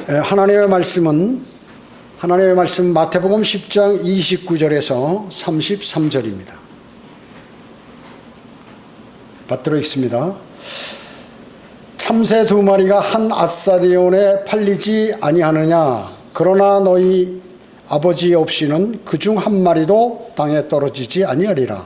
하나님의 말씀 마태복음 10장 29절에서 33절입니다. 받들어 읽습니다. 참새 2마리가 한 앗사리온에 팔리지 아니하느냐? 그러나 너희 아버지 없이는 그중 한 마리도 땅에 떨어지지 아니하리라.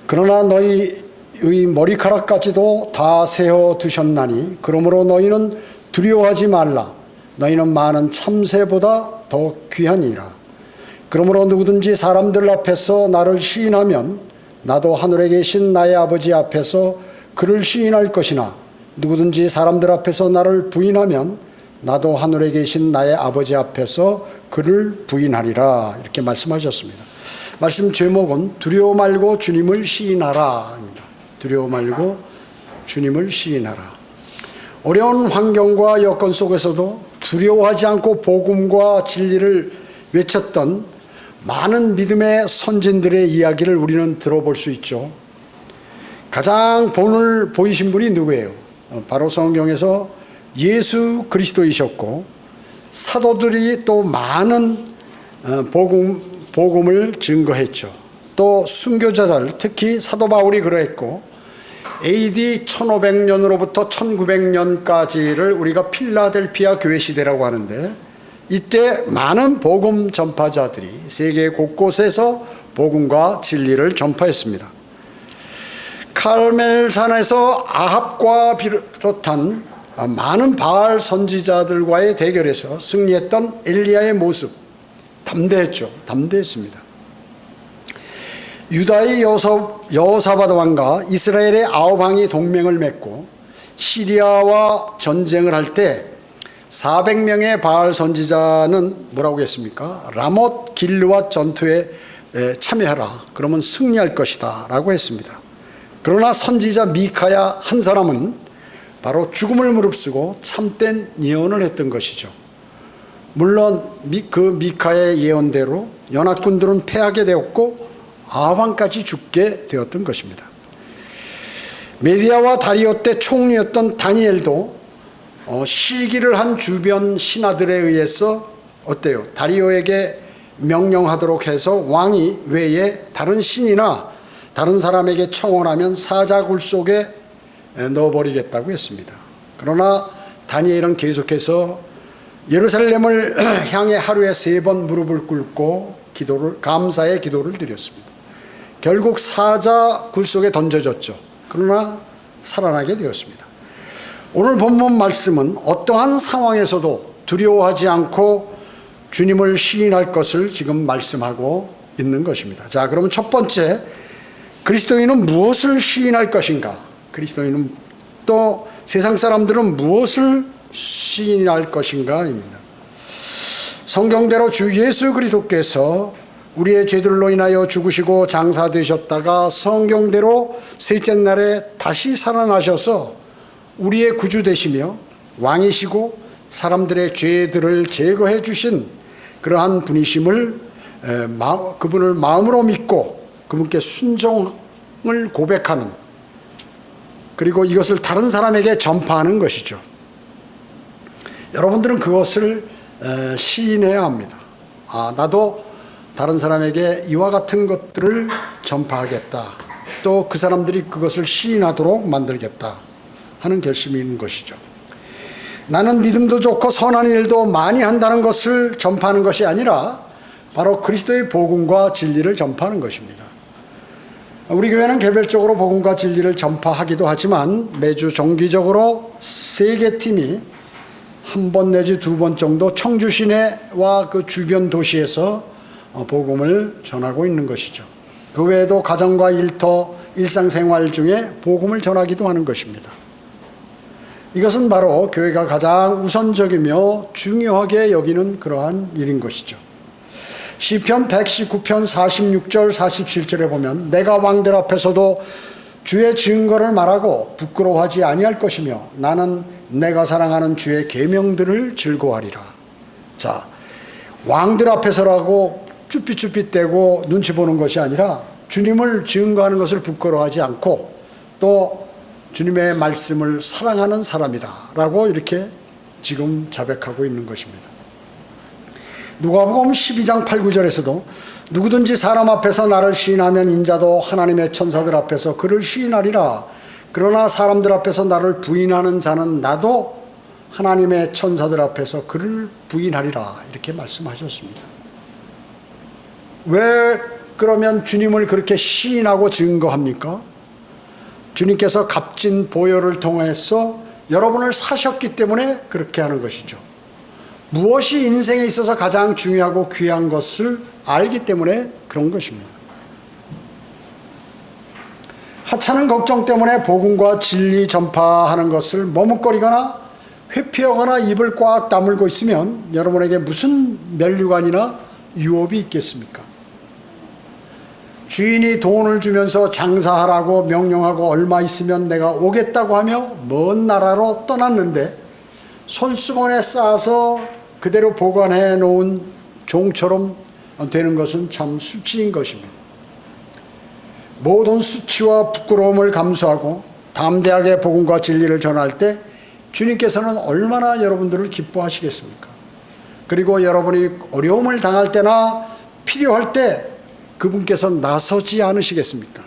그러나 너희의 머리카락까지도 다 세어 두셨나니 그러므로 너희는 두려워하지 말라. 너희는 많은 참새보다 더 귀하니라. 그러므로 누구든지 사람들 앞에서 나를 시인하면 나도 하늘에 계신 나의 아버지 앞에서 그를 시인할 것이나 누구든지 사람들 앞에서 나를 부인하면 나도 하늘에 계신 나의 아버지 앞에서 그를 부인하리라. 이렇게 말씀하셨습니다. 말씀 제목은 두려워 말고 주님을 시인하라입니다. 두려워 말고 주님을 시인하라. 어려운 환경과 여건 속에서도 두려워하지 않고 복음과 진리를 외쳤던 많은 믿음의 선진들의 이야기를 우리는 들어볼 수 있죠. 가장 본을 보이신 분이 누구예요? 바로 성경에서 예수 그리스도이셨고, 사도들이 또 많은 복음을 증거했죠. 또 순교자들, 특히 사도 바울이 그러했고, AD 1500년으로부터 1900년까지를 우리가 필라델피아 교회 시대라고 하는데, 이때 많은 복음 전파자들이 세계 곳곳에서 복음과 진리를 전파했습니다. 카르멜산에서 아합과 비롯한 많은 바알 선지자들과의 대결에서 승리했던 엘리야의 모습, 담대했습니다. 유다의 여호사밧 왕과 이스라엘의 9왕이 동맹을 맺고 시리아와 전쟁을 할 때 400명의 바알 선지자는 뭐라고 했습니까? 라못 길르앗 전투에 참여하라. 그러면 승리할 것이다 라고 했습니다. 그러나 선지자 미카야 한 사람은 바로 죽음을 무릅쓰고 참된 예언을 했던 것이죠. 물론 그 미카의 예언대로 연합군들은 패하게 되었고 아방까지 죽게 되었던 것입니다. 메디아와 다리오 때 총리였던 다니엘도 시기를 한 주변 신하들에 의해서 어때요? 다리오에게 명령하도록 해서 왕이 외에 다른 신이나 다른 사람에게 청혼하면 사자굴 속에 넣어버리겠다고 했습니다. 그러나 다니엘은 계속해서 예루살렘을 향해 하루에 3번 무릎을 꿇고 감사의 기도를 드렸습니다. 결국 사자굴 속에 던져졌죠. 그러나 살아나게 되었습니다. 오늘 본문 말씀은 어떠한 상황에서도 두려워하지 않고 주님을 시인할 것을 지금 말씀하고 있는 것입니다. 자, 그러면 첫 번째, 그리스도인은 무엇을 시인할 것인가? 그리스도인은 또 세상 사람들은 무엇을 시인할 것인가입니다. 성경대로 주 예수 그리스도께서 우리의 죄들로 인하여 죽으시고 장사되셨다가 성경대로 셋째 날에 다시 살아나셔서 우리의 구주 되시며 왕이시고 사람들의 죄들을 제거해 주신 그러한 분이심을 그분을 마음으로 믿고 그분께 순종을 고백하는, 그리고 이것을 다른 사람에게 전파하는 것이죠. 여러분들은 그것을 시인해야 합니다. 나도 다른 사람에게 이와 같은 것들을 전파하겠다. 또 그 사람들이 그것을 시인하도록 만들겠다 하는 결심이 있는 것이죠. 나는 믿음도 좋고 선한 일도 많이 한다는 것을 전파하는 것이 아니라 바로 그리스도의 복음과 진리를 전파하는 것입니다. 우리 교회는 개별적으로 복음과 진리를 전파하기도 하지만 매주 정기적으로 3개 팀이 한 번 내지 2번 정도 청주 시내와 그 주변 도시에서 복음을 전하고 있는 것이죠. 그 외에도 가정과 일터, 일상생활 중에 복음을 전하기도 하는 것입니다. 이것은 바로 교회가 가장 우선적이며 중요하게 여기는 그러한 일인 것이죠. 시편 119편 46절 47절에 보면 내가 왕들 앞에서도 주의 증거를 말하고 부끄러워하지 아니할 것이며 나는 내가 사랑하는 주의 계명들을 즐거워하리라. 자, 왕들 앞에서라고 쭈삣쭈삣대고 눈치 보는 것이 아니라 주님을 증거하는 것을 부끄러워하지 않고 또 주님의 말씀을 사랑하는 사람이다 라고 이렇게 지금 자백하고 있는 것입니다. 누가복음 12장 8, 9절에서도 누구든지 사람 앞에서 나를 시인하면 인자도 하나님의 천사들 앞에서 그를 시인하리라. 그러나 사람들 앞에서 나를 부인하는 자는 나도 하나님의 천사들 앞에서 그를 부인하리라. 이렇게 말씀하셨습니다. 왜 그러면 주님을 그렇게 시인하고 증거합니까? 주님께서 값진 보혈을 통해서 여러분을 사셨기 때문에 그렇게 하는 것이죠. 무엇이 인생에 있어서 가장 중요하고 귀한 것을 알기 때문에 그런 것입니다. 하찮은 걱정 때문에 복음과 진리 전파하는 것을 머뭇거리거나 회피하거나 입을 꽉 다물고 있으면 여러분에게 무슨 면류관이나 유업이 있겠습니까? 주인이 돈을 주면서 장사하라고 명령하고 얼마 있으면 내가 오겠다고 하며 먼 나라로 떠났는데 손수건에 싸서 그대로 보관해 놓은 종처럼 되는 것은 참 수치인 것입니다. 모든 수치와 부끄러움을 감수하고 담대하게 복음과 진리를 전할 때 주님께서는 얼마나 여러분들을 기뻐하시겠습니까? 그리고 여러분이 어려움을 당할 때나 필요할 때 그분께서 나서지 않으시겠습니까?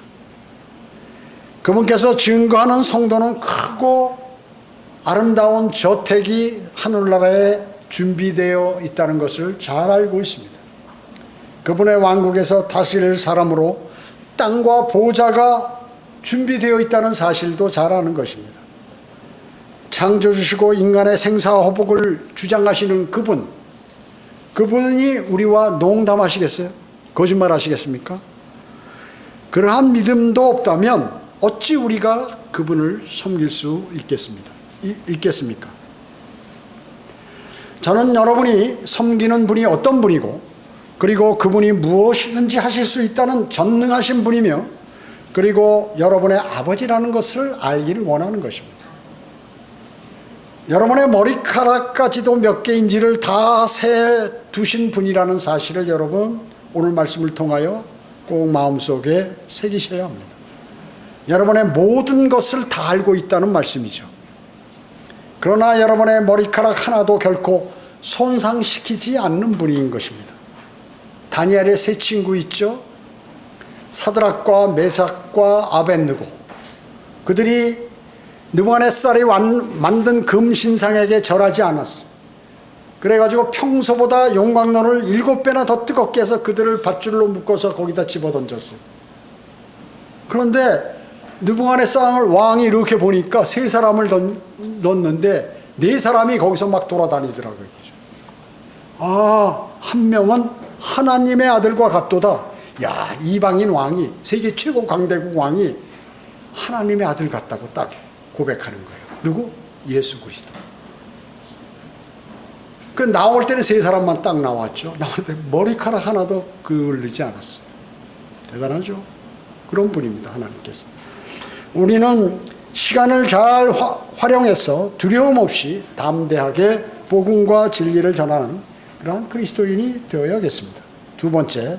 그분께서 증거하는 성도는 크고 아름다운 저택이 하늘나라에 준비되어 있다는 것을 잘 알고 있습니다. 그분의 왕국에서 다스릴 사람으로 땅과 보좌가 준비되어 있다는 사실도 잘 아는 것입니다. 창조주시고 인간의 생사화복을 주장하시는 그분이 우리와 농담하시겠어요? 거짓말 하시겠습니까? 그러한 믿음도 없다면 어찌 우리가 그분을 섬길 수 있겠습니까? 저는 여러분이 섬기는 분이 어떤 분이고 그리고 그분이 무엇이든지 하실 수 있다는 전능하신 분이며 그리고 여러분의 아버지라는 것을 알기를 원하는 것입니다. 여러분의 머리카락까지도 몇 개인지를 다 세 두신 분이라는 사실을 여러분 오늘 말씀을 통하여 꼭 마음속에 새기셔야 합니다. 여러분의 모든 것을 다 알고 있다는 말씀이죠. 그러나 여러분의 머리카락 하나도 결코 손상시키지 않는 분인 것입니다. 다니엘의 세 친구 있죠? 사드락과 메삭과 아벳느고. 그들이 느부갓네살이 만든 금신상에게 절하지 않았어요. 그래가지고 평소보다 용광로를 7배나 더 뜨겁게 해서 그들을 밧줄로 묶어서 거기다 집어던졌어요. 그런데 느부갓네살 왕이 이렇게 보니까 3사람을 넣었는데 4사람이 거기서 막 돌아다니더라고요. 한 명은 하나님의 아들과 같도다. 야, 이방인 왕이, 세계 최고 강대국 왕이 하나님의 아들 같다고 딱 고백하는 거예요. 누구? 예수 그리스도. 그 나올 때는 3사람만 딱 나왔죠. 나올 때 머리카락 하나도 그을리지 않았어요. 대단하죠? 그런 분입니다, 하나님께서. 우리는 시간을 잘 활용해서 두려움 없이 담대하게 복음과 진리를 전하는 그러한 그리스도인이 되어야겠습니다. 두 번째,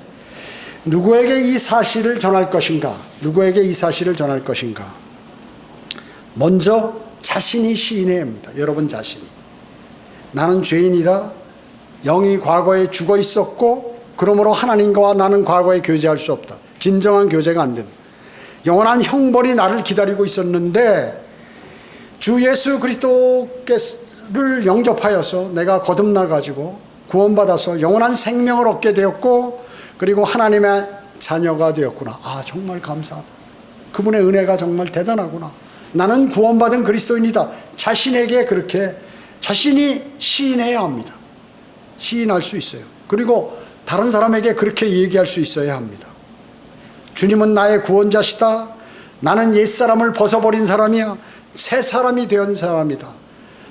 누구에게 이 사실을 전할 것인가? 누구에게 이 사실을 전할 것인가? 먼저 자신이 시인해야 합니다. 여러분 자신이. 나는 죄인이다. 영이 과거에 죽어 있었고 그러므로 하나님과 나는 과거에 교제할 수 없다. 진정한 교제가 안 된다. 영원한 형벌이 나를 기다리고 있었는데 주 예수 그리스도를 영접하여서 내가 거듭나가지고 구원받아서 영원한 생명을 얻게 되었고 그리고 하나님의 자녀가 되었구나. 정말 감사하다. 그분의 은혜가 정말 대단하구나. 나는 구원받은 그리스도인이다. 자신에게 그렇게 자신이 시인해야 합니다. 시인할 수 있어요. 그리고 다른 사람에게 그렇게 얘기할 수 있어야 합니다. 주님은 나의 구원자시다. 나는 옛사람을 벗어버린 사람이야. 새 사람이 된 사람이다.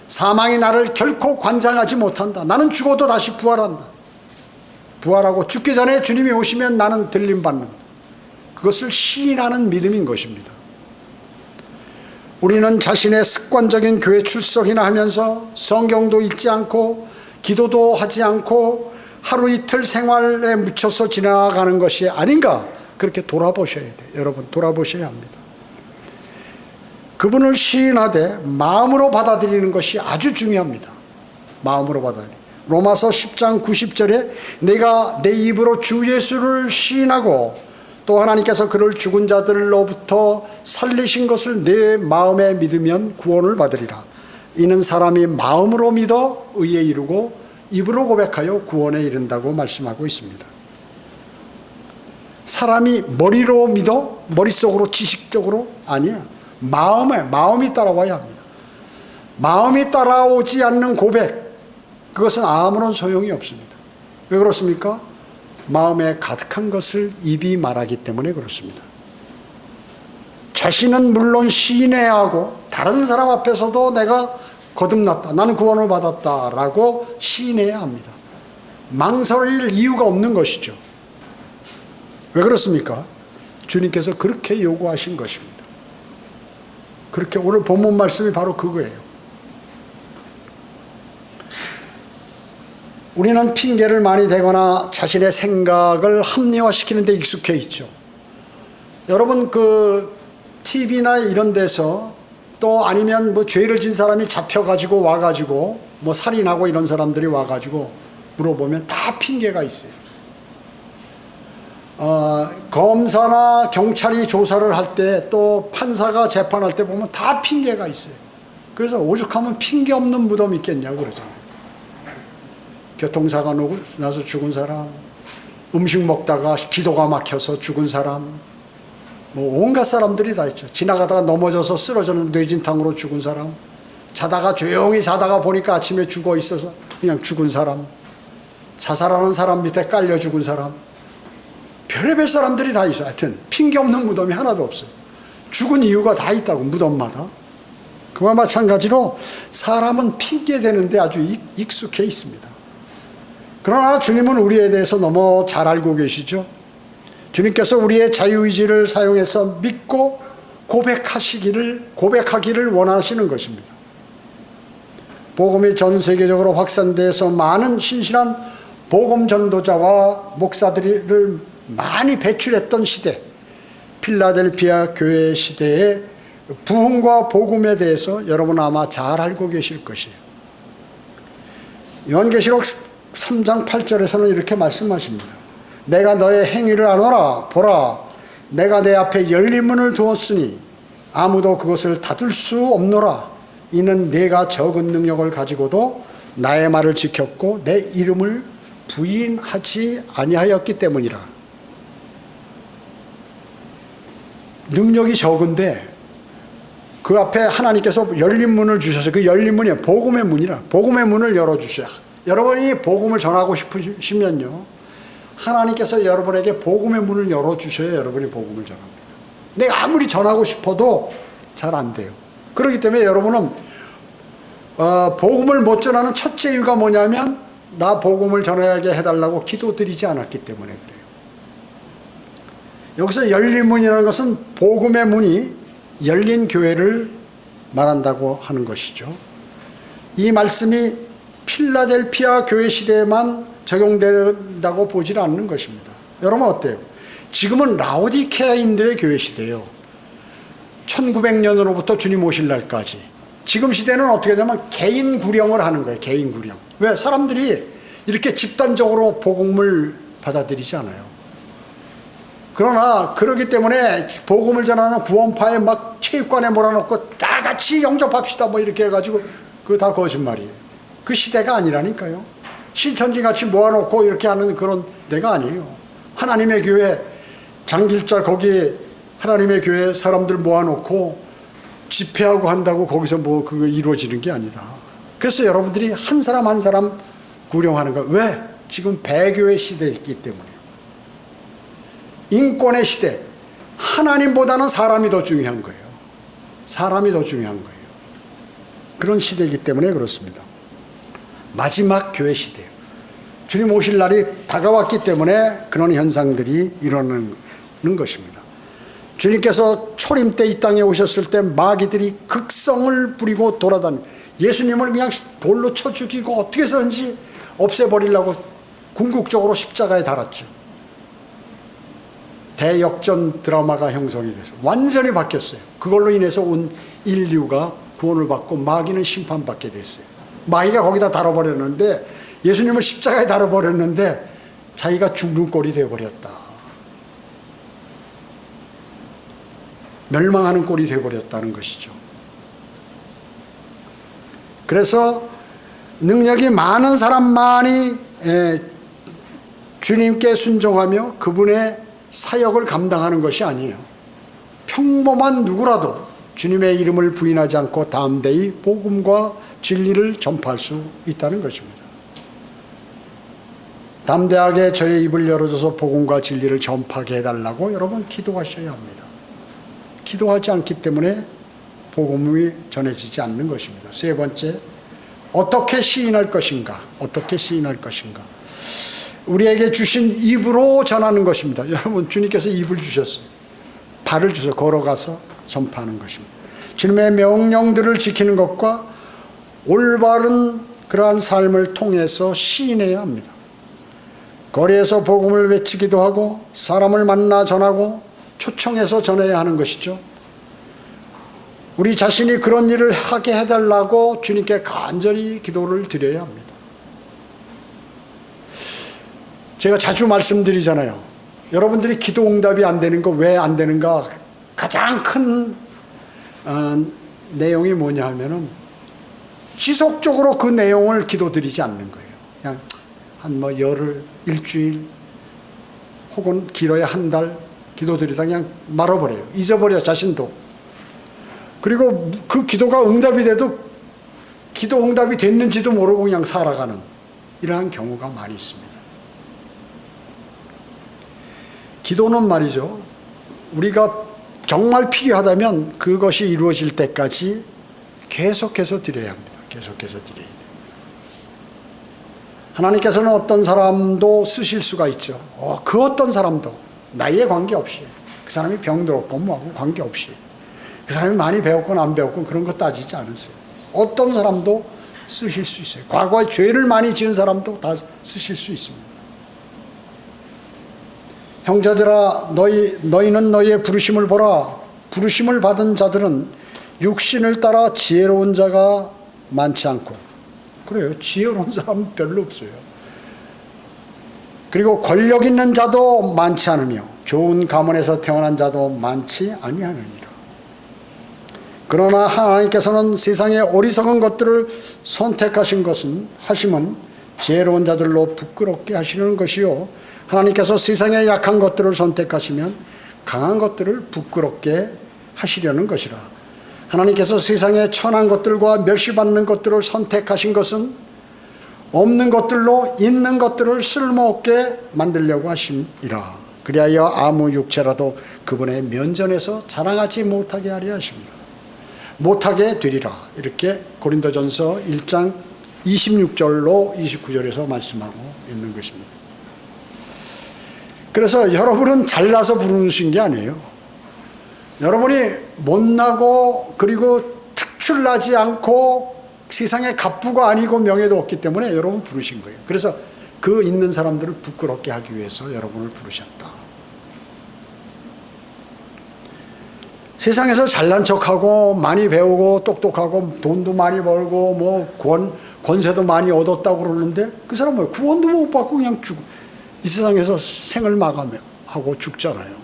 사망이 나를 결코 관장하지 못한다. 나는 죽어도 다시 부활한다. 부활하고 죽기 전에 주님이 오시면 나는 들림받는, 그것을 시인하는 믿음인 것입니다. 우리는 자신의 습관적인 교회 출석이나 하면서 성경도 읽지 않고 기도도 하지 않고 하루 이틀 생활에 묻혀서 지나가는 것이 아닌가, 그렇게 돌아보셔야 돼요. 여러분 돌아보셔야 합니다. 그분을 시인하되 마음으로 받아들이는 것이 아주 중요합니다. 마음으로 받아들이라. 로마서 10장 90절에 내가 내 입으로 주 예수를 시인하고 또 하나님께서 그를 죽은 자들로부터 살리신 것을 내 마음에 믿으면 구원을 받으리라. 이는 사람이 마음으로 믿어 의에 이르고 입으로 고백하여 구원에 이른다고 말씀하고 있습니다. 사람이 머리로 믿어? 머릿속으로 지식적으로? 아니야. 마음이 따라와야 합니다. 마음이 따라오지 않는 고백, 그것은 아무런 소용이 없습니다. 왜 그렇습니까? 마음에 가득한 것을 입이 말하기 때문에 그렇습니다. 자신은 물론 시인해야 하고 다른 사람 앞에서도 내가 거듭났다, 나는 구원을 받았다라고 시인해야 합니다. 망설일 이유가 없는 것이죠. 왜 그렇습니까? 주님께서 그렇게 요구하신 것입니다. 그렇게 오늘 본문 말씀이 바로 그거예요. 우리는 핑계를 많이 대거나 자신의 생각을 합리화시키는 데 익숙해 있죠. 여러분 TV나 이런 데서 또 아니면 죄를 진 사람이 잡혀가지고 와가지고 살인하고 이런 사람들이 와가지고 물어보면 다 핑계가 있어요. 검사나 경찰이 조사를 할 때 또 판사가 재판할 때 보면 다 핑계가 있어요. 그래서 오죽하면 핑계 없는 무덤 있겠냐고 그러잖아요. 교통사고 나서 죽은 사람, 음식 먹다가 기도가 막혀서 죽은 사람, 온갖 사람들이 다 있죠. 지나가다가 넘어져서 쓰러져는 뇌진탕으로 죽은 사람, 자다가 조용히 자다가 보니까 아침에 죽어 있어서 그냥 죽은 사람, 자살하는 사람 밑에 깔려 죽은 사람, 별의별 사람들이 다 있어요. 하여튼 핑계 없는 무덤이 하나도 없어요. 죽은 이유가 다 있다고, 무덤마다. 그와 마찬가지로 사람은 핑계 대는데 아주 익숙해 있습니다. 그러나 주님은 우리에 대해서 너무 잘 알고 계시죠. 주님께서 우리의 자유의지를 사용해서 믿고 고백하기를 원하시는 것입니다. 복음이 전 세계적으로 확산돼서 많은 신실한 복음 전도자와 목사들을 많이 배출했던 시대, 필라델피아 교회 시대의 부흥과 복음에 대해서 여러분 아마 잘 알고 계실 것이에요. 요한계시록 3장 8절에서는 이렇게 말씀하십니다. 내가 너의 행위를 아노라. 보라, 내가 내 앞에 열린 문을 두었으니 아무도 그것을 닫을 수 없노라. 이는 내가 적은 능력을 가지고도 나의 말을 지켰고 내 이름을 부인하지 아니하였기 때문이라. 능력이 적은데 그 앞에 하나님께서 열린 문을 주셔서, 그 열린 문이 복음의 문이라, 복음의 문을 열어주셔야. 여러분이 복음을 전하고 싶으시면요, 하나님께서 여러분에게 복음의 문을 열어주셔야 여러분이 복음을 전합니다. 내가 아무리 전하고 싶어도 잘 안 돼요. 그렇기 때문에 여러분은 복음을 못 전하는 첫째 이유가 뭐냐면 나 복음을 전하게 해달라고 기도드리지 않았기 때문에 그래요. 여기서 열린 문이라는 것은 복음의 문이 열린 교회를 말한다고 하는 것이죠. 이 말씀이 필라델피아 교회 시대에만 적용된다고 보질 않는 것입니다. 여러분 어때요? 지금은 라오디케아인들의 교회 시대예요. 1900년으로부터 주님 오실 날까지. 지금 시대는 어떻게 되냐면 개인 구령을 하는 거예요. 개인 구령. 왜? 사람들이 이렇게 집단적으로 복음을 받아들이지 않아요. 그러나 그러기 때문에 복음을 전하는 구원파에 막 체육관에 몰아넣고 다 같이 영접합시다 이렇게 해가지고 그거 다 거짓말이에요. 그 시대가 아니라니까요. 신천지 같이 모아놓고 이렇게 하는 그런 데가 아니에요. 하나님의 교회 장길자 거기에 하나님의 교회 사람들 모아놓고 집회하고 한다고 거기서 그거 이루어지는 게 아니다. 그래서 여러분들이 한 사람 한 사람 구령하는 거예요. 왜? 지금 배교의 시대에 있기 때문에. 인권의 시대, 하나님보다는 사람이 더 중요한 거예요. 사람이 더 중요한 거예요. 그런 시대이기 때문에 그렇습니다. 마지막 교회 시대예요. 주님 오실 날이 다가왔기 때문에 그런 현상들이 일어나는 것입니다. 주님께서 초림 때 이 땅에 오셨을 때 마귀들이 극성을 부리고 돌아다니고 예수님을 그냥 돌로 쳐 죽이고 어떻게 해서든지 없애버리려고 궁극적으로 십자가에 달았죠. 대역전 드라마가 형성이 돼서 완전히 바뀌었어요. 그걸로 인해서 온 인류가 구원을 받고 마귀는 심판받게 됐어요. 마귀가 거기다 달아버렸는데, 예수님을 십자가에 달아버렸는데 자기가 죽는 꼴이 되어버렸다. 멸망하는 꼴이 되어버렸다는 것이죠. 그래서 능력이 많은 사람만이 주님께 순종하며 그분의 사역을 감당하는 것이 아니에요. 평범한 누구라도 주님의 이름을 부인하지 않고 담대히 복음과 진리를 전파할 수 있다는 것입니다. 담대하게 저의 입을 열어줘서 복음과 진리를 전파하게 해달라고 여러분 기도하셔야 합니다. 기도하지 않기 때문에 복음이 전해지지 않는 것입니다. 세 번째, 어떻게 시인할 것인가? 어떻게 시인할 것인가? 우리에게 주신 입으로 전하는 것입니다. 여러분, 주님께서 입을 주셨어요. 발을 주셔서 걸어가서 전파하는 것입니다. 주님의 명령들을 지키는 것과 올바른 그러한 삶을 통해서 시인해야 합니다. 거리에서 복음을 외치기도 하고 사람을 만나 전하고 초청해서 전해야 하는 것이죠. 우리 자신이 그런 일을 하게 해달라고 주님께 간절히 기도를 드려야 합니다. 제가 자주 말씀드리잖아요. 여러분들이 기도 응답이 안 되는 거 왜 안 되는가? 가장 큰 내용이 뭐냐 하면은 지속적으로 그 내용을 기도드리지 않는 거예요. 그냥 한 열흘, 일주일 혹은 길어야 한 달 기도드리다 그냥 말아버려요. 잊어버려 자신도. 그리고 그 기도가 응답이 돼도 기도 응답이 됐는지도 모르고 그냥 살아가는 이러한 경우가 많이 있습니다. 기도는 말이죠, 우리가 정말 필요하다면 그것이 이루어질 때까지 계속해서 드려야 합니다. 계속해서 드려야 돼요. 하나님께서는 어떤 사람도 쓰실 수가 있죠. 그 어떤 사람도 나이에 관계없이, 그 사람이 병들었고 뭐하고 관계없이, 그 사람이 많이 배웠건 안 배웠건 그런 거 따지지 않으세요. 어떤 사람도 쓰실 수 있어요. 과거에 죄를 많이 지은 사람도 다 쓰실 수 있습니다. 형제들아, 너희는 너희의 부르심을 보라. 부르심을 받은 자들은 육신을 따라 지혜로운 자가 많지 않고, 그래요, 지혜로운 사람은 별로 없어요. 그리고 권력 있는 자도 많지 않으며 좋은 가문에서 태어난 자도 많지 아니하느니라. 그러나 하나님께서는 세상의 어리석은 것들을 선택하신 것은 하심은 지혜로운 자들로 부끄럽게 하시는 것이요, 하나님께서 세상의 약한 것들을 선택하시면 강한 것들을 부끄럽게 하시려는 것이라. 하나님께서 세상의 천한 것들과 멸시받는 것들을 선택하신 것은 없는 것들로 있는 것들을 쓸모없게 만들려고 하심이라. 그리하여 아무 육체라도 그분의 면전에서 자랑하지 못하게 하려 하십니다. 못하게 되리라. 이렇게 고린도전서 1장 26절로 29절에서 말씀하고 있는 것입니다. 그래서 여러분은 잘나서 부르신 게 아니에요. 여러분이 못나고 그리고 특출나지 않고 세상에 갑부가 아니고 명예도 없기 때문에 여러분 부르신 거예요. 그래서 그 있는 사람들을 부끄럽게 하기 위해서 여러분을 부르셨다. 세상에서 잘난 척하고 많이 배우고 똑똑하고 돈도 많이 벌고 뭐 권세도 많이 얻었다고 그러는데 그 사람은 뭐예요? 구원도 못 받고 그냥 이 세상에서 생을 마감하고 죽잖아요.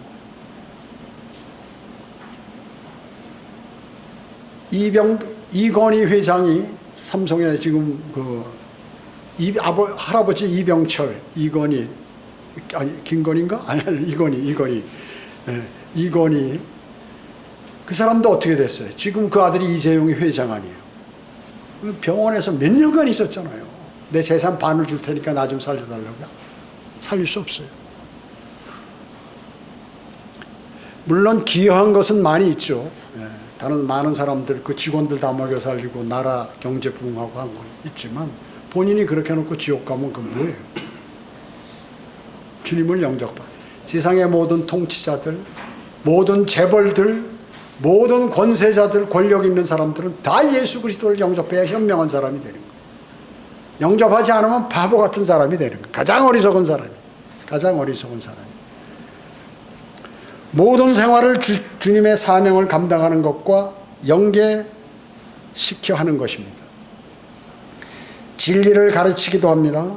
이건희 회장이 삼성에 지금 할아버지 이병철, 이건희, 아니 김건희인가? 아니 이건희. 네, 이건희. 그 사람도 어떻게 됐어요? 지금 그 아들이 이재용이 회장 아니에요. 병원에서 몇 년간 있었잖아요. 내 재산 반을 줄 테니까 나 좀 살려달라고. 살릴 수 없어요. 물론 기여한 것은 많이 있죠. 다른 많은 사람들, 그 직원들 다 먹여 살리고 나라 경제 부흥하고 한 건 있지만 본인이 그렇게 해놓고 지옥 가면 그건 뭐예요? 주님을 영접받아. 세상의 모든 통치자들, 모든 재벌들, 모든 권세자들, 권력 있는 사람들은 다 예수 그리스도를 영접해야 현명한 사람이 되는 거예요. 영접하지 않으면 바보 같은 사람이 되는 거예요. 가장 어리석은 사람이. 모든 생활을 주님의 사명을 감당하는 것과 연계시켜 하는 것입니다. 진리를 가르치기도 합니다.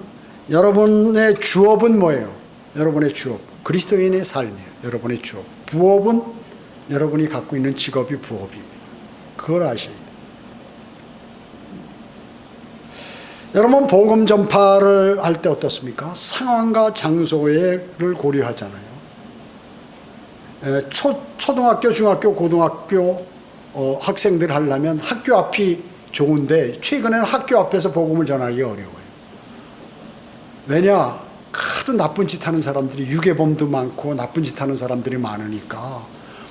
여러분의 주업은 뭐예요? 여러분의 주업, 그리스도인의 삶이에요. 여러분의 주업, 부업은 여러분이 갖고 있는 직업이 부업입니다. 그걸 아셔야 돼요. 여러분, 복음 전파를 할 때 어떻습니까? 상황과 장소를 고려하잖아요. 초등학교, 중학교, 고등학교 학생들 하려면 학교 앞이 좋은데 최근에는 학교 앞에서 복음을 전하기가 어려워요. 왜냐? 하도 나쁜 짓 하는 사람들이, 유괴범도 많고 나쁜 짓 하는 사람들이 많으니까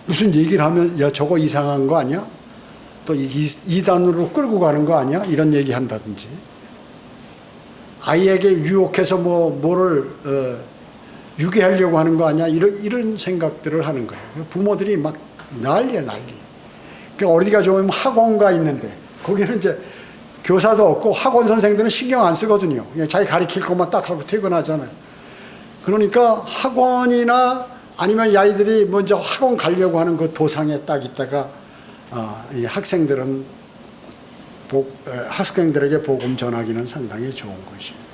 무슨 얘기를 하면 야, 저거 이상한 거 아니야? 또 이단으로 끌고 가는 거 아니야? 이런 얘기 한다든지, 아이에게 유혹해서 뭐를 유괴하려고 하는 거 아니야? 이런 생각들을 하는 거예요. 부모들이 막 난리야, 난리. 그러니까 어디가 좋으면 학원가 있는데 거기는 이제 교사도 없고 학원 선생들은 신경 안 쓰거든요. 그냥 자기 가르칠 것만 딱 하고 퇴근하잖아요. 그러니까 학원이나 아니면 이 아이들이 먼저 학원 가려고 하는 그 도상에 딱 있다가 이 학생들에게 복음 전하기는 상당히 좋은 것이에요.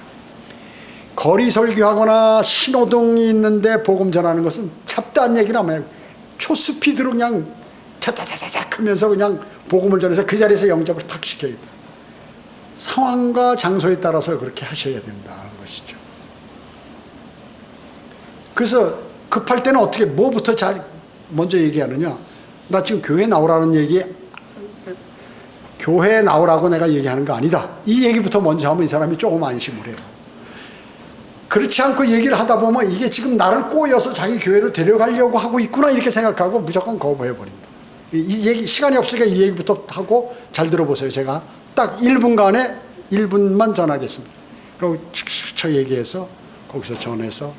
거리 설교하거나 신호등이 있는데 복음 전하는 것은 잡다한 얘기를 하면 초스피드로 그냥 차차차차차 하면서 그냥 복음을 전해서 그 자리에서 영접을 탁 시켜야 돼. 상황과 장소에 따라서 그렇게 하셔야 된다는 것이죠. 그래서 급할 때는 어떻게, 뭐부터 먼저 얘기하느냐? 나 지금 교회 나오라는 얘기, 교회에 나오라고 내가 얘기하는 거 아니다, 이 얘기부터 먼저 하면 이 사람이 조금 안심을 해요. 그렇지 않고 얘기를 하다 보면 이게 지금 나를 꼬여서 자기 교회로 데려가려고 하고 있구나 이렇게 생각하고 무조건 거부해버린다. 이 얘기, 시간이 없으니까 이 얘기부터 하고, 잘 들어보세요. 제가 딱 1분간에 1분만 전하겠습니다. 그리고 저 얘기해서 거기서 전해서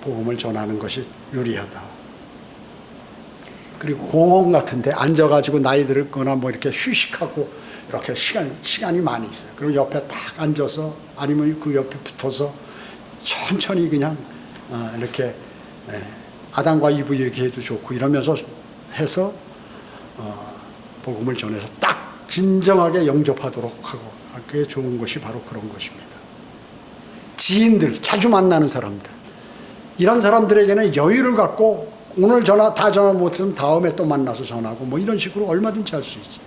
복음을 전하는 것이 유리하다. 그리고 공원 같은 데 앉아가지고 나이 들거나 뭐 이렇게 휴식하고 이렇게 시간이 많이 있어요. 그리고 옆에 딱 앉아서, 아니면 그 옆에 붙어서 천천히 그냥 이렇게 아담과 이브 얘기해도 좋고 이러면서 해서 복음을 전해서 딱 진정하게 영접하도록 하고, 그게 좋은 것이 바로 그런 것입니다. 지인들, 자주 만나는 사람들, 이런 사람들에게는 여유를 갖고 오늘 다 전화 못하면 다음에 또 만나서 전하고 뭐 이런 식으로 얼마든지 할 수 있어요.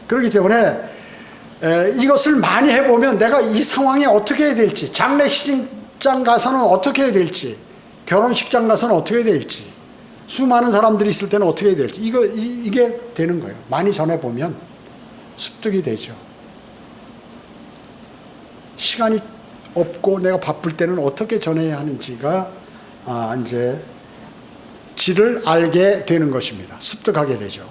그렇기 때문에 이것을 많이 해보면 내가 이 상황에 어떻게 해야 될지, 장례식장 가서는 어떻게 해야 될지, 결혼식장 가서는 어떻게 해야 될지, 수많은 사람들이 있을 때는 어떻게 해야 될지, 이게 되는 거예요. 많이 전해보면 습득이 되죠. 시간이 없고 내가 바쁠 때는 어떻게 전해야 하는지가 이제 질을 알게 되는 것입니다. 습득하게 되죠.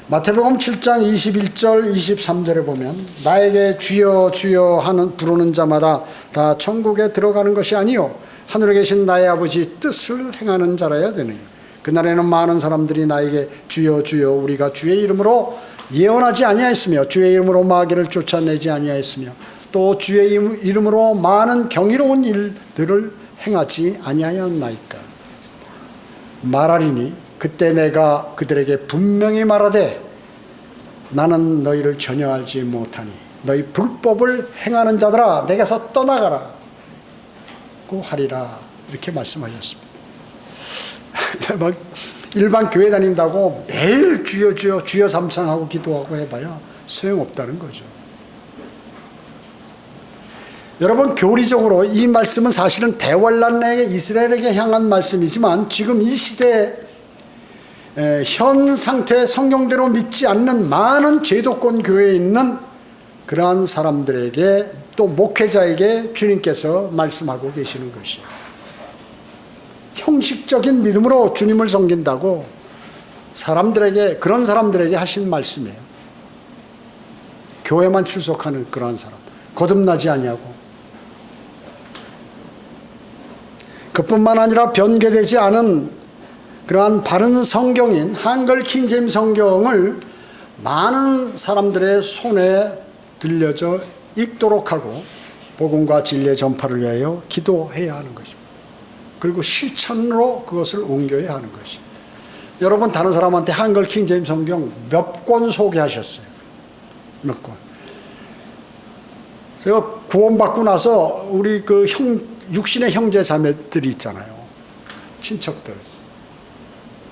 마태복음 7장 21절 23절에 보면 나에게 주여 주여 하는 부르는 자마다 다 천국에 들어가는 것이 아니요 하늘에 계신 나의 아버지 뜻을 행하는 자라야 되느니 그날에는 많은 사람들이 나에게 주여 주여 우리가 주의 이름으로 예언하지 아니하였으며 주의 이름으로 마귀를 쫓아내지 아니하였으며 또 주의 이름으로 많은 경이로운 일들을 행하지 아니하였나이까. 말하리니 그때 내가 그들에게 분명히 말하되 나는 너희를 전혀 알지 못하니 너희 불법을 행하는 자들아 내게서 떠나가라 고 하리라. 이렇게 말씀하셨습니다. 일반 교회 다닌다고 매일 주여 주여 주여 삼창하고 기도하고 해봐야 소용없다는 거죠. 여러분, 교리적으로 이 말씀은 사실은 대환란의 이스라엘에게 향한 말씀이지만 지금 이 시대에 현 상태 성경대로 믿지 않는 많은 제도권 교회에 있는 그러한 사람들에게, 또 목회자에게 주님께서 말씀하고 계시는 것이에요. 형식적인 믿음으로 주님을 섬긴다고 그런 사람들에게 하신 말씀이에요. 교회만 출석하는 그러한 사람, 거듭나지 아니하고, 그뿐만 아니라 변개되지 않은 그러한 바른 성경인 한글 킹제임 성경을 많은 사람들의 손에 들려져 읽도록 하고 복음과 진리의 전파를 위하여 기도해야 하는 것입니다. 그리고 실천으로 그것을 옮겨야 하는 것입니다. 여러분, 다른 사람한테 한글 킹제임 성경 몇 권 소개하셨어요? 몇 권? 제가 구원받고 나서 우리 그 육신의 형제 자매들이 있잖아요. 친척들.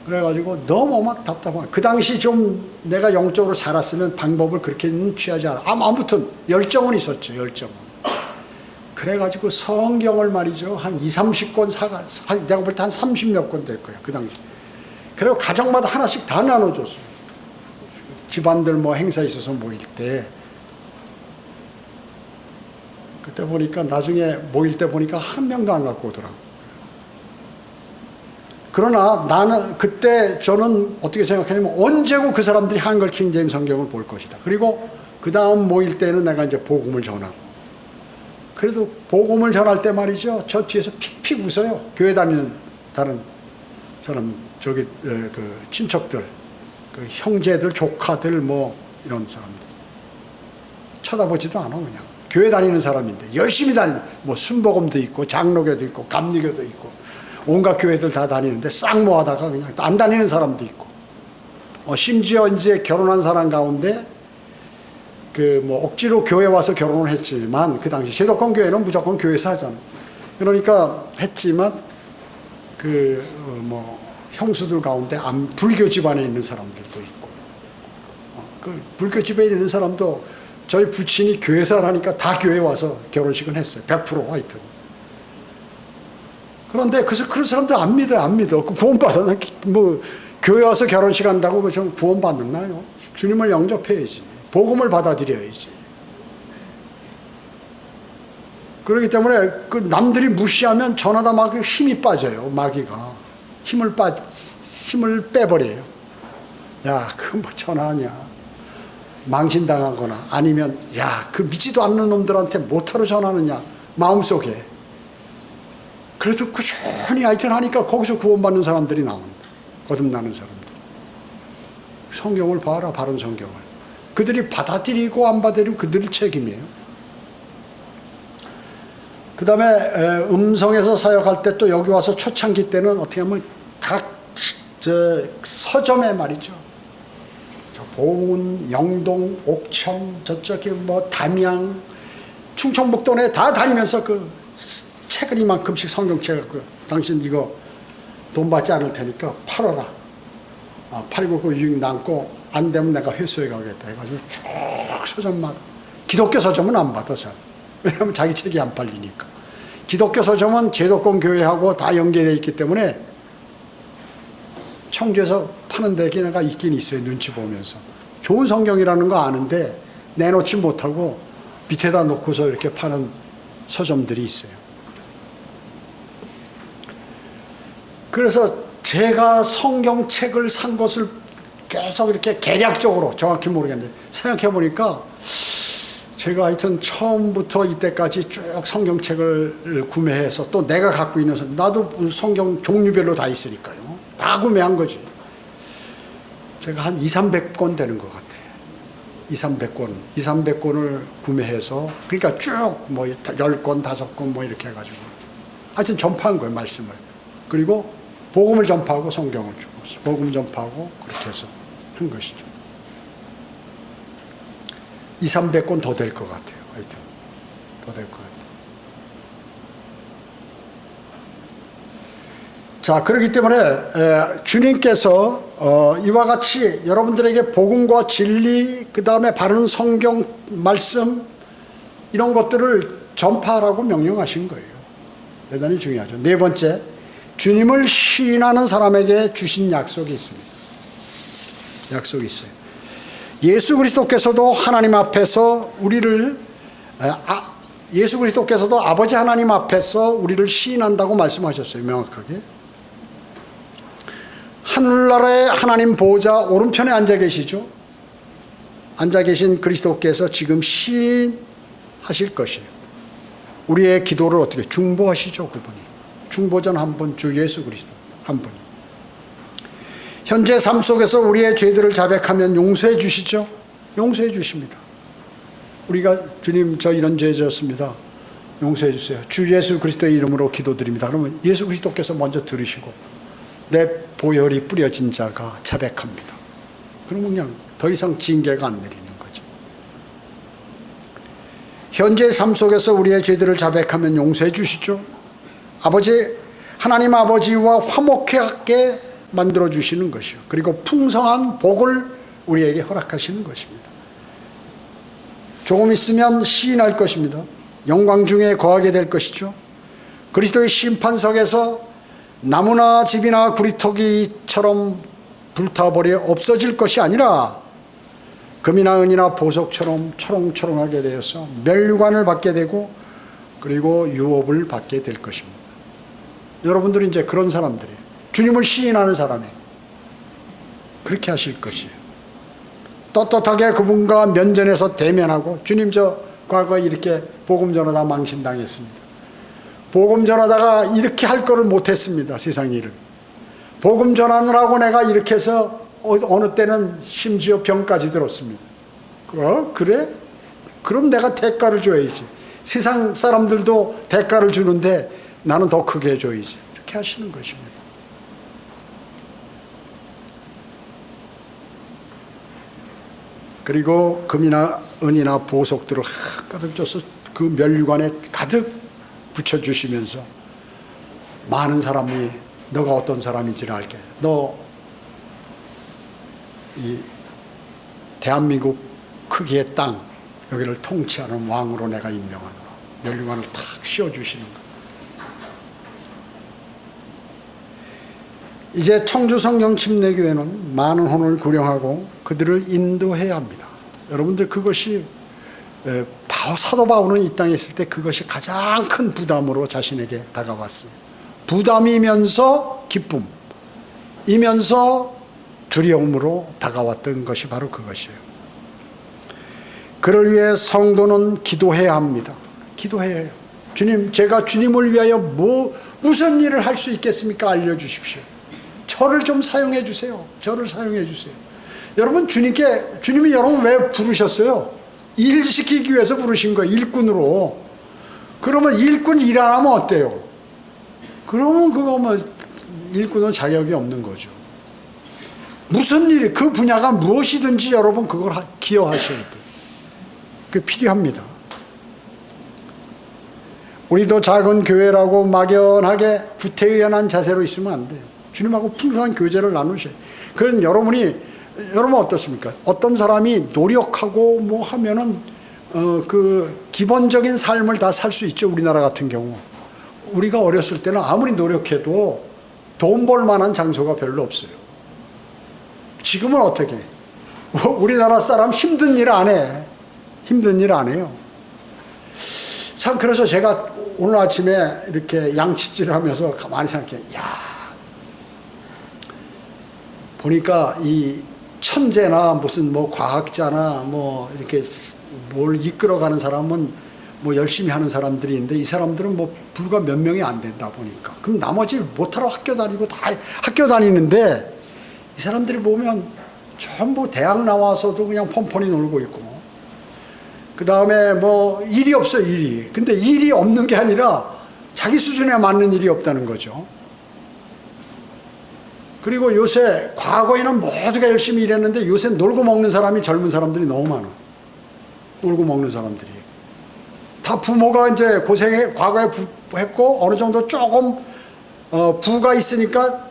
그래가지고 너무 막 답답한. 그 당시 좀 내가 영적으로 자랐으면 방법을 그렇게는 취하지 않아. 아무튼 열정은 있었죠. 열정은. 그래가지고 성경을 말이죠. 한 20-30권 내가 볼 때 한 30몇 권 될 거예요. 그 당시. 그리고 가정마다 하나씩 다 나눠줬어요. 집안들 뭐 행사 있어서 모일 때. 그때 보니까 나중에 모일 때 보니까 한 명도 안 갖고 오더라고요. 그러나 나는 그때 저는 어떻게 생각하냐면 언제고 그 사람들이 한글 킹제임 성경을 볼 것이다. 그리고 그 다음 모일 때는 내가 이제 복음을 전하고. 그래도 복음을 전할 때 말이죠. 저 뒤에서 픽픽 웃어요. 교회 다니는 다른 사람, 그 친척들, 그 형제들, 조카들 뭐 이런 사람들. 쳐다보지도 않아 그냥. 교회 다니는 사람인데 열심히 다니는 뭐 순복음도 있고 장로교도 있고 감리교도 있고 온갖 교회들 다 다니는데 쌍모하다가 그냥 안 다니는 사람도 있고 심지어 이제 결혼한 사람 가운데 그 뭐 억지로 교회 와서 결혼을 했지만 그 당시 제도권 교회는 무조건 교회에서 하잖아. 그러니까 했지만 그 뭐 형수들 가운데 불교 집안에 있는 사람들도 있고 그 불교 집안에 있는 사람도 저희 부친이 교회에서 하니까 다 교회 와서 결혼식은 했어요. 100% 하여튼. 그런데 그런 사람들 안 믿어요. 안 믿어. 구원받았나? 뭐 교회 와서 결혼식 한다고 좀 구원받았나요? 주님을 영접해야지. 복음을 받아들여야지. 그렇기 때문에 그 남들이 무시하면 저마다 막 힘이 빠져요. 마귀가. 힘을 빼버려요. 야, 그 뭐 전하냐. 망신당하거나 아니면 야, 그 믿지도 않는 놈들한테 못하러 전하느냐. 마음속에. 그래도 꾸준히 하여튼 하니까 거기서 구원받는 사람들이 나온다. 거듭나는 사람들. 성경을 봐라, 바른 성경을. 그들이 받아들이고 안 받아들이고 그들 책임이에요. 그 다음에 음성에서 사역할 때 또 여기 와서 초창기 때는 어떻게 하면 각 서점에 말이죠. 보은, 영동, 옥천, 저쪽에 뭐 담양, 충청북도 내 다 다니면서 그 책을 이만큼씩 성경책을 당신 이거 돈 받지 않을 테니까 팔아라. 팔고 그 유익 남고 안 되면 내가 회수해 가겠다 해가지고 쭉 서점마다. 기독교 서점은 안 받아 잘. 왜냐하면 자기 책이 안 팔리니까. 기독교 서점은 제도권 교회하고 다 연계되어 있기 때문에 청주에서 파는 데가 있긴 있어요. 눈치 보면서. 좋은 성경이라는 거 아는데 내놓지 못하고 밑에다 놓고서 이렇게 파는 서점들이 있어요. 그래서 제가 성경책을 산 것을 계속 이렇게 개략적으로 정확히 모르겠는데 생각해 보니까 제가 하여튼 처음부터 이때까지 쭉 성경책을 구매해서 또 내가 갖고 있는 나도 성경 종류별로 다 있으니까요. 다 구매한 거지. 제가 한 200-300권 되는 것 같아요. 200-300권을 구매해서 그러니까 쭉 뭐 10권, 5권 뭐 이렇게 해가지고 하여튼 전파한 거예요. 말씀을. 그리고 복음을 전파하고 성경을 주고 복음 전파하고 그렇게 해서 한 것이죠. 200-300권 더 될 것 같아요. 하여튼 더 될 것 같아요. 자, 그렇기 때문에 주님께서 이와 같이 여러분들에게 복음과 진리, 그 다음에 바른 성경 말씀 이런 것들을 전파하라고 명령하신 거예요. 대단히 중요하죠. 네 번째, 주님을 시인하는 사람에게 주신 약속이 있습니다. 약속이 있어요. 예수 그리스도께서도 하나님 앞에서 예수 그리스도께서도 아버지 하나님 앞에서 우리를 시인한다고 말씀하셨어요. 명확하게. 하늘나라의 하나님 보호자 오른편에 앉아 계시죠. 앉아 계신 그리스도께서 지금 시인하실 것이에요. 우리의 기도를 어떻게 중보하시죠. 그분이. 중보전 한 분, 주 예수 그리스도 한 분이. 현재 삶 속에서 우리의 죄들을 자백하면 용서해 주시죠. 용서해 주십니다. 우리가 주님 저 이런 죄 졌습니다. 용서해 주세요. 주 예수 그리스도의 이름으로 기도드립니다. 그러면 예수 그리스도께서 먼저 들으시고 내 보혈이 뿌려진 자가 자백합니다. 그러면 그냥 더 이상 징계가 안 내리는 거죠. 현재의 삶 속에서 우리의 죄들을 자백하면 용서해 주시죠. 아버지, 하나님 아버지와 화목하게 만들어 주시는 것이요, 그리고 풍성한 복을 우리에게 허락하시는 것입니다. 조금 있으면 시인할 것입니다. 영광 중에 거하게 될 것이죠. 그리스도의 심판석에서 나무나 집이나 구리토기처럼 불타버려 없어질 것이 아니라 금이나 은이나 보석처럼 초롱초롱하게 되어서 면류관을 받게 되고 그리고 유업을 받게 될 것입니다. 여러분들은 이제 그런 사람들이에요. 주님을 시인하는 사람이에요. 그렇게 하실 것이에요. 떳떳하게 그분과 면전에서 대면하고, 주님 저 과거에 이렇게 복음 전하다 망신당했습니다. 복음 전하다가 이렇게 할 거를 못했습니다. 세상 일을. 복음 전하느라고 내가 이렇게 해서 어느 때는 심지어 병까지 들었습니다. 그래? 그럼 내가 대가를 줘야지. 세상 사람들도 대가를 주는데 나는 더 크게 해줘야지. 이렇게 하시는 것입니다. 그리고 금이나 은이나 보석들을 가득 줘서 그 면류관에 가득 붙여주시면서 많은 사람이 너가 어떤 사람인지를 알게, 너 이 대한민국 크기의 땅 여기를 통치하는 왕으로 내가 임명하노라. 면류관을 탁 씌워주시는 것. 이제 청주성경 침례교회는 많은 혼을 구령하고 그들을 인도해야 합니다. 여러분들, 그것이 사도 바울은 이 땅에 있을 때 그것이 가장 큰 부담으로 자신에게 다가왔어요. 부담이면서 기쁨이면서 두려움으로 다가왔던 것이 바로 그것이에요. 그를 위해 성도는 기도해야 합니다. 기도해야 해요. 주님, 제가 주님을 위하여 무슨 일을 할 수 있겠습니까? 알려주십시오. 저를 좀 사용해 주세요. 저를 사용해 주세요. 여러분, 주님이 여러분 왜 부르셨어요? 일 시키기 위해서 부르신 거예요. 일꾼으로. 그러면 일꾼 일 안 하면 어때요? 그러면 그거 뭐 일꾼은 자격이 없는 거죠. 무슨 일이, 그 분야가 무엇이든지 여러분 그걸 기여하셔야 돼요. 그게 필요합니다. 우리도 작은 교회라고 막연하게 구태의연한 자세로 있으면 안 돼요. 주님하고 풍성한 교제를 나누셔요. 그건 여러분 어떻습니까? 어떤 사람이 노력하고 뭐 하면은 그 기본적인 삶을 다 살 수 있죠. 우리나라 같은 경우 우리가 어렸을 때는 아무리 노력해도 돈 벌 만한 장소가 별로 없어요. 지금은 어떻게? 우리나라 사람 힘든 일 안 해. 힘든 일 안 해요. 참, 그래서 제가 오늘 아침에 이렇게 양치질을 하면서 가만히 생각해. 야, 보니까 이 천재나 무슨 뭐 과학자나 뭐 이렇게 뭘 이끌어가는 사람은 뭐 열심히 하는 사람들이 있는데, 이 사람들은 뭐 불과 몇 명이 안 된다 보니까. 그럼 나머지 못하러 학교 다니고 다 학교 다니는데, 이 사람들이 보면 전부 대학 나와서도 그냥 뻔뻔히 놀고 있고, 그 다음에 뭐 일이 없어요, 일이. 근데 일이 없는 게 아니라 자기 수준에 맞는 일이 없다는 거죠. 그리고 요새, 과거에는 모두가 열심히 일했는데 요새 놀고 먹는 사람이, 젊은 사람들이 너무 많아. 놀고 먹는 사람들이. 다 부모가 이제 과거에 했고 어느 정도 조금 부가 있으니까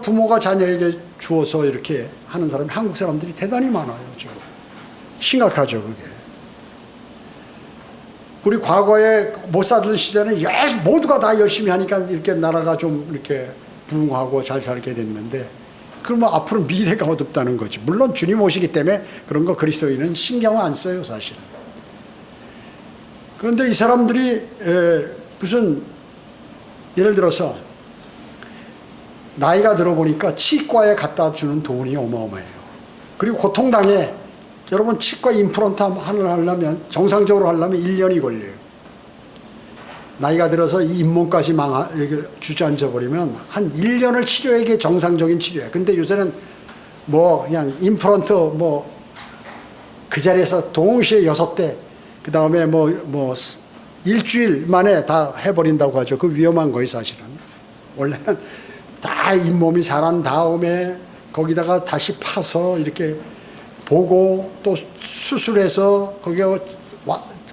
부모가 자녀에게 주어서 이렇게 하는 사람이, 한국 사람들이 대단히 많아요, 지금. 심각하죠, 그게. 우리 과거에 못 살던 시절에는 모두가 다 열심히 하니까 이렇게 나라가 좀 이렇게 부흥하고 잘 살게 됐는데, 그러면 앞으로 미래가 어둡다는 거지. 물론 주님 오시기 때문에 그런 거 그리스도인은 신경 안 써요, 사실은. 그런데 이 사람들이 무슨, 예를 들어서 나이가 들어보니까 치과에 갖다 주는 돈이 어마어마해요. 그리고 고통당해. 여러분, 치과 임플란트 하려면, 정상적으로 하려면 1년이 걸려요. 나이가 들어서 이 잇몸까지 주저앉아 버리면 한 1년을 치료해. 이게 정상적인 치료야. 근데 요새는 뭐 그냥 임플란트 뭐 그 자리에서 동시에 6대, 그 다음에 뭐 일주일 만에 다 해버린다고 하죠. 그 위험한 거예요, 사실은. 원래는 다 잇몸이 자란 다음에 거기다가 다시 파서 이렇게 보고 또 수술해서 거기에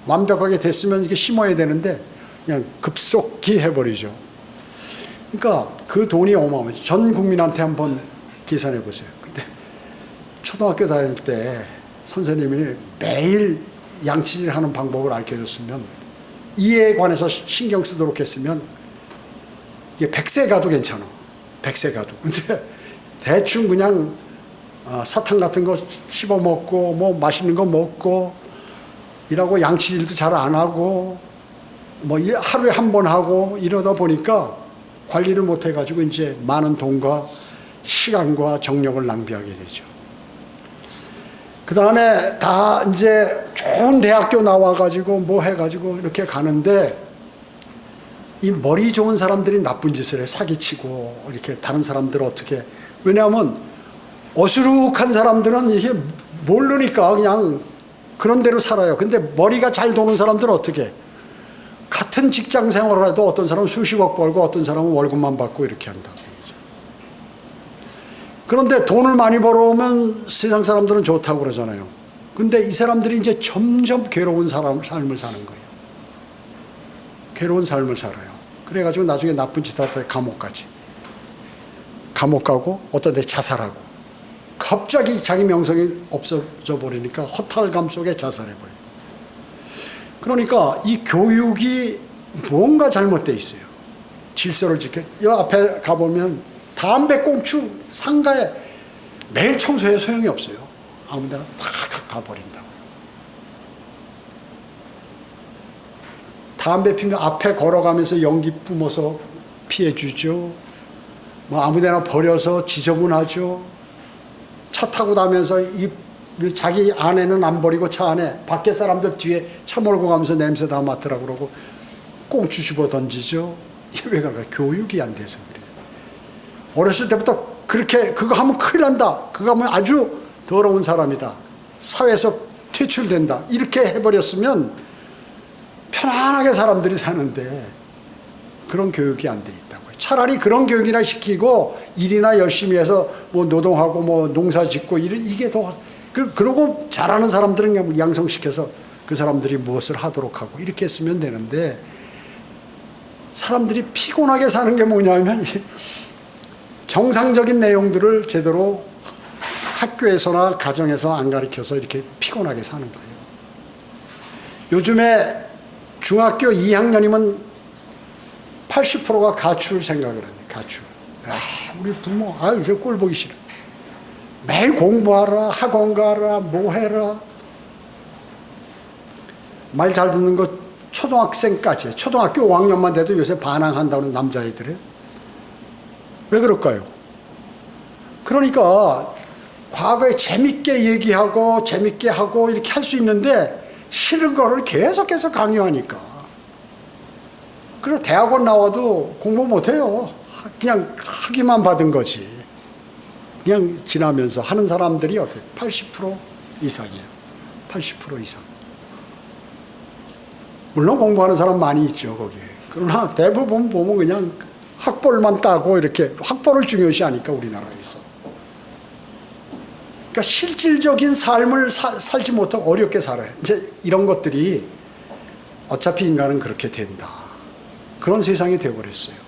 완벽하게 됐으면 이게 심어야 되는데 그냥 급속히 해버리죠. 그러니까 그 돈이 어마어마해요. 전 국민한테 한번 계산해 보세요. 근데 초등학교 다닐 때 선생님이 매일 양치질하는 방법을 알려줬으면, 이에 관해서 신경 쓰도록 했으면 이게 100세 가도 괜찮아. 100세 가도. 근데 대충 그냥 사탕 같은 거 씹어 먹고 뭐 맛있는 거 먹고 이라고 양치질도 잘 안 하고 뭐 하루에 한 번 하고 이러다 보니까 관리를 못 해가지고 이제 많은 돈과 시간과 정력을 낭비하게 되죠. 그 다음에 다 이제 좋은 대학교 나와가지고 뭐 해가지고 이렇게 가는데, 이 머리 좋은 사람들이 나쁜 짓을 해. 사기치고 이렇게 다른 사람들을 어떻게. 왜냐하면 어수룩한 사람들은 이게 모르니까 그냥 그런 대로 살아요. 근데 머리가 잘 도는 사람들은 어떻게. 같은 직장 생활을 해도 어떤 사람은 수십억 벌고 어떤 사람은 월급만 받고 이렇게 한다고. 그런데 돈을 많이 벌어오면 세상 사람들은 좋다고 그러잖아요. 근데 이 사람들이 이제 점점 괴로운 삶을 사는 거예요. 괴로운 삶을 살아요. 그래가지고 나중에 나쁜 짓 하다 감옥 가지. 감옥 가고 어떤 데 자살하고. 갑자기 자기 명성이 없어져 버리니까 허탈감 속에 자살해버려요. 그러니까 이 교육이 뭔가 잘못돼 있어요. 질서를 지켜. 이 앞에 가보면 담배 꽁초 상가에 매일 청소해 소용이 없어요. 아무데나 탁탁 다 버린다고요. 담배 피면 앞에 걸어가면서 연기 뿜어서 피해주죠. 뭐 아무데나 버려서 지저분하죠. 차 타고 다면서 자기 안에는 안 버리고 차 안에 밖에 사람들 뒤에 차 몰고 가면서 냄새 다 맡으라고 그러고 꽁초 집어 던지죠. 이게 왜 그럴까요? 교육이 안 돼서 그래요. 어렸을 때부터 그렇게 그거 하면 큰일 난다. 그거 하면 아주 더러운 사람이다. 사회에서 퇴출된다. 이렇게 해버렸으면 편안하게 사람들이 사는데 그런 교육이 안 돼 있다고요. 차라리 그런 교육이나 시키고 일이나 열심히 해서 뭐 노동하고 뭐 농사 짓고 이게 더 그러고 잘하는 사람들은 그냥 양성시켜서 그 사람들이 무엇을 하도록 하고 이렇게 했으면 되는데, 사람들이 피곤하게 사는 게 뭐냐면 정상적인 내용들을 제대로 학교에서나 가정에서 안 가르쳐서 이렇게 피곤하게 사는 거예요. 요즘에 중학교 2학년이면 80%가 가출 생각을 하네. 가출. 우리 부모 이제 꼴 보기 싫어. 매일 공부하라, 학원 가라, 뭐 해라. 말 잘 듣는 거 초등학생까지. 초등학교 5학년만 돼도 요새 반항한다는 남자애들이. 왜 그럴까요? 그러니까 과거에 재밌게 얘기하고 재밌게 하고 이렇게 할 수 있는데 싫은 거를 계속해서 강요하니까. 그래서 대학원 나와도 공부 못해요. 그냥 학위만 받은 거지. 그냥 지나면서 하는 사람들이 어떻게 80% 이상이에요. 80% 이상. 물론 공부하는 사람 많이 있죠, 거기에. 그러나 대부분 보면 그냥 학벌만 따고 이렇게 학벌을 중요시하니까 우리나라에서. 그러니까 실질적인 삶을 살지 못하고 어렵게 살아요. 이제 이런 것들이 어차피 인간은 그렇게 된다. 그런 세상이 되어버렸어요.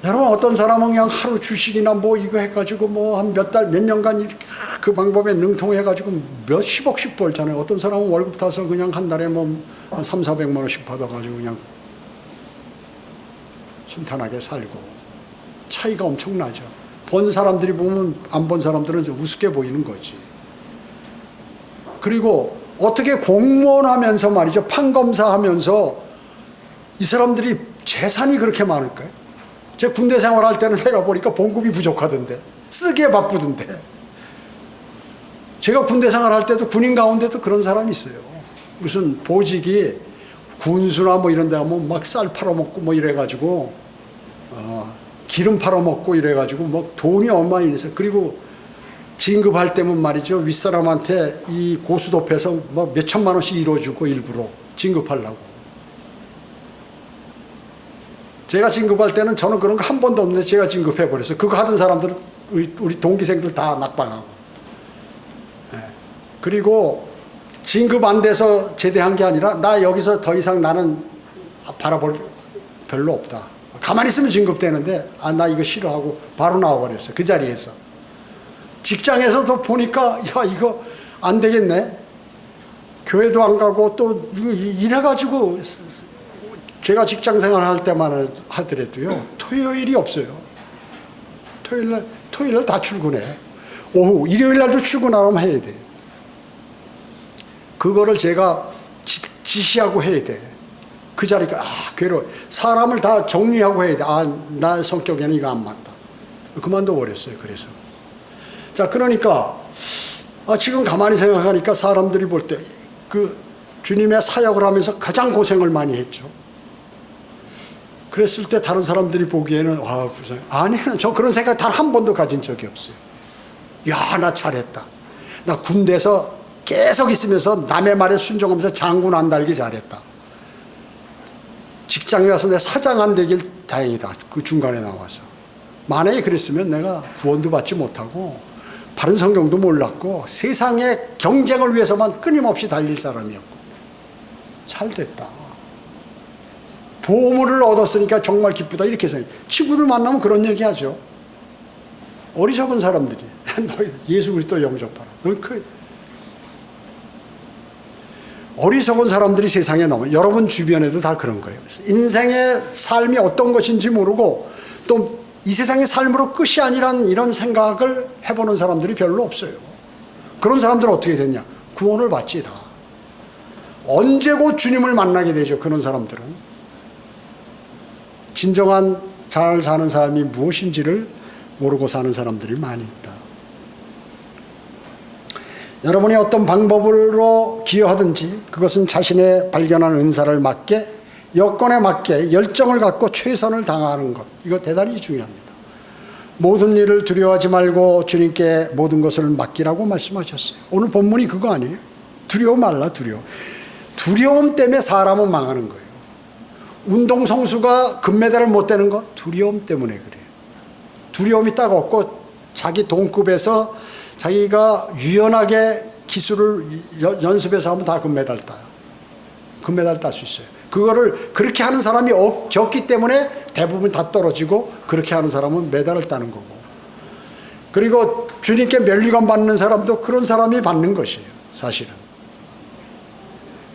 여러분, 어떤 사람은 그냥 하루 주식이나 뭐 이거 해가지고 뭐 한 몇 달, 몇 년간 그 방법에 능통해가지고 몇십억씩 벌잖아요. 어떤 사람은 월급 타서 그냥 한 달에 뭐 한 3, 400만 원씩 받아가지고 그냥 순탄하게 살고. 차이가 엄청나죠. 본 사람들이 보면 안 본 사람들은 좀 우습게 보이는 거지. 그리고 어떻게 공무원 하면서 말이죠. 판검사 하면서 이 사람들이 재산이 그렇게 많을까요? 제 군대 생활할 때는 내가 보니까 봉급이 부족하던데, 쓰기에 바쁘던데. 제가 군대 생활할 때도 군인 가운데도 그런 사람이 있어요. 무슨 보직이 군수나 뭐 이런 데 가면 막 쌀 팔아먹고 뭐 이래가지고 기름 팔아먹고 이래가지고 뭐 돈이 얼마나 있어요. 그리고 진급할 때면 말이죠. 윗사람한테 이 고수톱해서 뭐 몇 천만 원씩 이뤄주고 일부러 진급하려고. 제가 진급할 때는 저는 그런 거 한 번도 없는데 제가 진급해버렸어요. 그거 하던 사람들은 우리 동기생들 다 낙방하고. 그리고 진급 안 돼서 제대한 게 아니라 나 여기서 더 이상 나는 바라볼 별로 없다. 가만히 있으면 진급되는데 나 이거 싫어하고 바로 나와버렸어요. 그 자리에서. 직장에서도 보니까 야 이거 안 되겠네. 교회도 안 가고 또 이래가지고 제가 직장 생활할 때만 하더라도요 토요일이 없어요. 토요일날 다 출근해. 오후 일요일날도 출근하면 해야 돼. 그거를 제가 지시하고 해야 돼. 그 자리가 괴로워. 사람을 다 정리하고 해야 돼. 나 성격에는 이거 안 맞다. 그만둬 버렸어요. 그래서 자 그러니까 지금 가만히 생각하니까 사람들이 볼 때 그 주님의 사역을 하면서 가장 고생을 많이 했죠. 그랬을 때 다른 사람들이 보기에는 불쌍해. 아니요, 저 그런 생각 단 한 번도 가진 적이 없어요. 야, 나 잘했다. 나 군대에서 계속 있으면서 남의 말에 순종하면서 장군 안 달기 잘했다. 직장에 가서 내 사장 안 되길 다행이다. 그 중간에 나와서. 만약에 그랬으면 내가 구원도 받지 못하고 바른 성경도 몰랐고 세상의 경쟁을 위해서만 끊임없이 달릴 사람이었고 잘 됐다. 보물을 얻었으니까 정말 기쁘다. 이렇게 생각해요. 친구들 만나면 그런 얘기 하죠. 어리석은 사람들이 너 예수 그리스도 영접하라. 어리석은 사람들이 세상에 나오면 여러분 주변에도 다 그런 거예요. 인생의 삶이 어떤 것인지 모르고 또 이 세상의 삶으로 끝이 아니란 이런 생각을 해보는 사람들이 별로 없어요. 그런 사람들은 어떻게 됐냐? 구원을 받지 다. 언제 곧 주님을 만나게 되죠. 그런 사람들은. 진정한 잘 사는 사람이 무엇인지를 모르고 사는 사람들이 많이 있다. 여러분이 어떤 방법으로 기여하든지 그것은 자신의 발견한 은사를 맞게 여건에 맞게 열정을 갖고 최선을 다하는 것, 이거 대단히 중요합니다. 모든 일을 두려워하지 말고 주님께 모든 것을 맡기라고 말씀하셨어요. 오늘 본문이 그거 아니에요? 두려워 말라. 두려움 때문에 사람은 망하는 거예요. 운동선수가 금메달을 못 따는 거 두려움 때문에 그래요. 두려움이 딱 없고 자기 동급에서 자기가 유연하게 기술을 연습해서 하면 다 금메달 따요. 금메달 딸 수 있어요. 그거를 그렇게 하는 사람이 적기 때문에 대부분 다 떨어지고 그렇게 하는 사람은 메달을 따는 거고. 그리고 주님께 면류관 받는 사람도 그런 사람이 받는 것이에요. 사실은.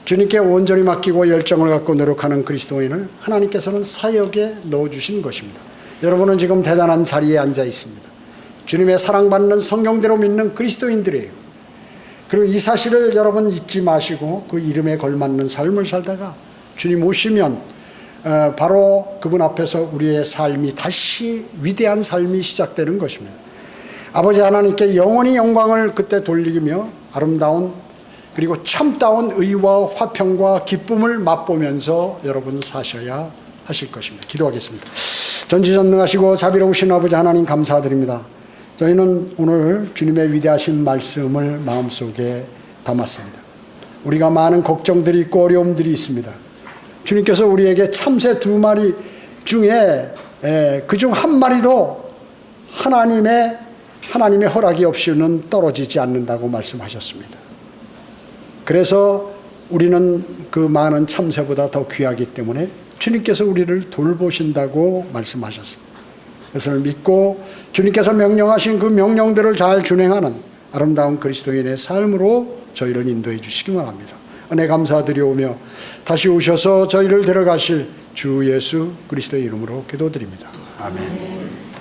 주님께 온전히 맡기고 열정을 갖고 노력하는 그리스도인을 하나님께서는 사역에 넣어주신 것입니다. 여러분은 지금 대단한 자리에 앉아 있습니다. 주님의 사랑받는 성경대로 믿는 그리스도인들이에요. 그리고 이 사실을 여러분 잊지 마시고 그 이름에 걸맞는 삶을 살다가 주님 오시면 바로 그분 앞에서 우리의 삶이 다시 위대한 삶이 시작되는 것입니다. 아버지 하나님께 영원히 영광을 그때 돌리며 아름다운 그리고 참다운 의와 화평과 기쁨을 맛보면서 여러분 사셔야 하실 것입니다. 기도하겠습니다. 전지전능하시고 자비로우신 아버지 하나님 감사드립니다. 저희는 오늘 주님의 위대하신 말씀을 마음속에 담았습니다. 우리가 많은 걱정들이 있고 어려움들이 있습니다. 주님께서 우리에게 참새 2마리 중에 그중 1마리도 하나님의 허락이 없이는 떨어지지 않는다고 말씀하셨습니다. 그래서 우리는 그 많은 참새보다 더 귀하기 때문에 주님께서 우리를 돌보신다고 말씀하셨습니다. 그것을 믿고 주님께서 명령하신 그 명령들을 잘 준행하는 아름다운 그리스도인의 삶으로 저희를 인도해 주시기 바랍니다. 은혜 감사드리오며 다시 오셔서 저희를 데려가실 주 예수 그리스도의 이름으로 기도드립니다. 아멘.